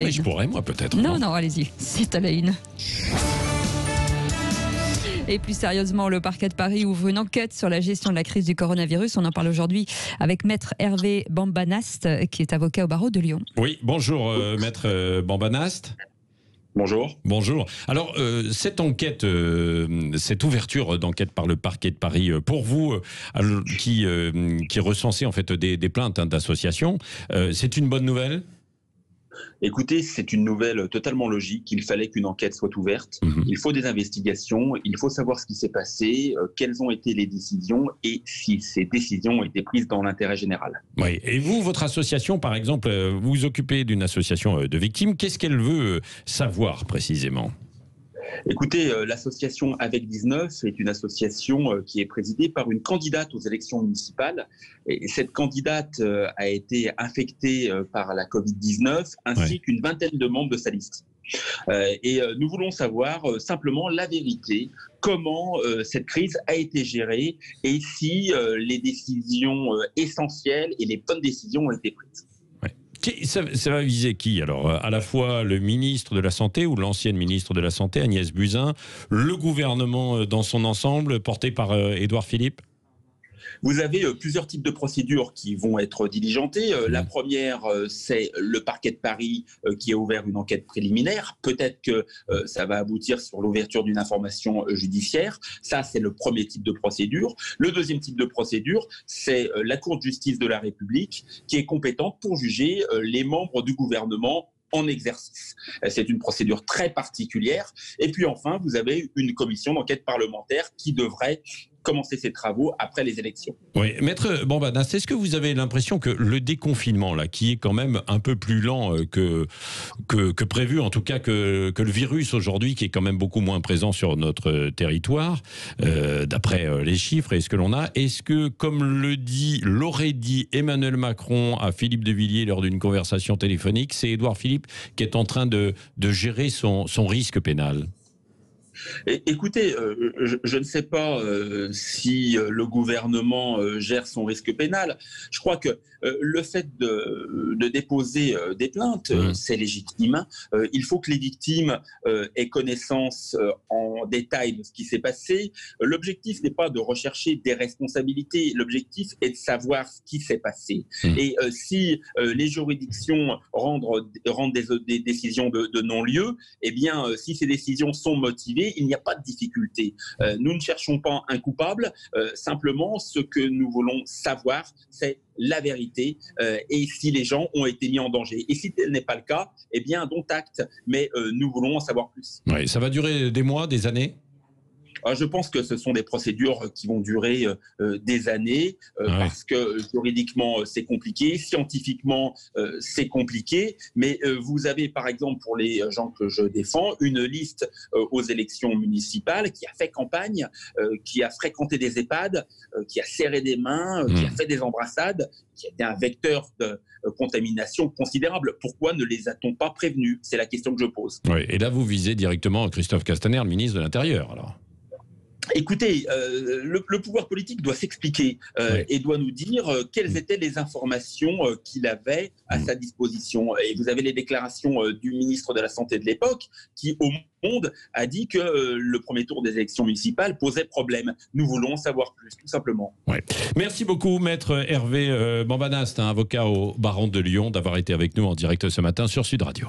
Mais je pourrais, moi, peut-être. Non, allez-y, c'est à la une. Et plus sérieusement, le parquet de Paris ouvre une enquête sur la gestion de la crise du coronavirus. On en parle aujourd'hui avec Maître Hervé Bambanast, qui est avocat au barreau de Lyon. Oui, bonjour, Maître Bambanast. Bonjour. Bonjour. Alors, cette enquête, cette ouverture d'enquête par le parquet de Paris, pour vous, qui recensait en fait des plaintes d'associations, c'est une bonne nouvelle ? Écoutez, c'est une nouvelle totalement logique. Il fallait qu'une enquête soit ouverte. Il faut des investigations. Il faut savoir ce qui s'est passé, quelles ont été les décisions et si ces décisions ont été prises dans l'intérêt général. Oui. Et vous, votre association, par exemple, vous vous occupez d'une association de victimes. Qu'est-ce qu'elle veut savoir précisément ? Écoutez, l'association Avec 19 est une association qui est présidée par une candidate aux élections municipales. Et cette candidate a été infectée par la Covid-19 ainsi qu'une vingtaine de membres de sa liste. Et nous voulons savoir simplement la vérité, comment cette crise a été gérée et si les décisions essentielles et les bonnes décisions ont été prises. Ça va viser qui alors ? À la fois le ministre de la Santé ou l'ancienne ministre de la Santé, Agnès Buzyn, le gouvernement dans son ensemble, porté par Édouard Philippe ? Vous avez plusieurs types de procédures qui vont être diligentées. La première, c'est le parquet de Paris qui a ouvert une enquête préliminaire. Peut-être que ça va aboutir sur l'ouverture d'une information judiciaire. Ça, c'est le premier type de procédure. Le deuxième type de procédure, c'est la Cour de justice de la République qui est compétente pour juger les membres du gouvernement en exercice. C'est une procédure très particulière. Et puis enfin, vous avez une commission d'enquête parlementaire qui devrait commencer ses travaux après les élections. Oui, Maître Bambanast, est-ce que vous avez l'impression que le déconfinement, là, qui est quand même un peu plus lent que prévu, en tout cas que le virus aujourd'hui, qui est quand même beaucoup moins présent sur notre territoire, d'après les chiffres et ce que l'on a, est-ce que, comme l'aurait dit Emmanuel Macron à Philippe de Villiers lors d'une conversation téléphonique, c'est Édouard Philippe qui est en train de gérer son risque pénal ? Écoutez, je ne sais pas si le gouvernement gère son risque pénal. Je crois que le fait de déposer des plaintes, c'est légitime. Il faut que les victimes aient connaissance en détail de ce qui s'est passé. L'objectif n'est pas de rechercher des responsabilités. L'objectif est de savoir ce qui s'est passé. Et si les juridictions rendent des décisions de non-lieu, eh bien, si ces décisions sont motivées, il n'y a pas de difficulté. Nous ne cherchons pas un coupable, simplement ce que nous voulons savoir, c'est la vérité et si les gens ont été mis en danger. Et si tel n'est pas le cas, eh bien, dont acte, mais nous voulons en savoir plus. Oui, ça va durer des mois, des années ? Je pense que ce sont des procédures qui vont durer des années parce que juridiquement c'est compliqué, scientifiquement c'est compliqué, mais vous avez par exemple pour les gens que je défends une liste aux élections municipales qui a fait campagne, qui a fréquenté des EHPAD, qui a serré des mains, qui a fait des embrassades, qui a été un vecteur de contamination considérable. Pourquoi ne les a-t-on pas prévenus ? C'est la question que je pose. Oui, et là vous visez directement Christophe Castaner, le ministre de l'Intérieur alors. Écoutez, le pouvoir politique doit s'expliquer et doit nous dire quelles étaient les informations qu'il avait à sa disposition. Et vous avez les déclarations du ministre de la Santé de l'époque qui, au Monde, a dit que le premier tour des élections municipales posait problème. Nous voulons en savoir plus, tout simplement. Ouais. Merci beaucoup, Maître Hervé Bambanast, avocat au barreau de Lyon, d'avoir été avec nous en direct ce matin sur Sud Radio.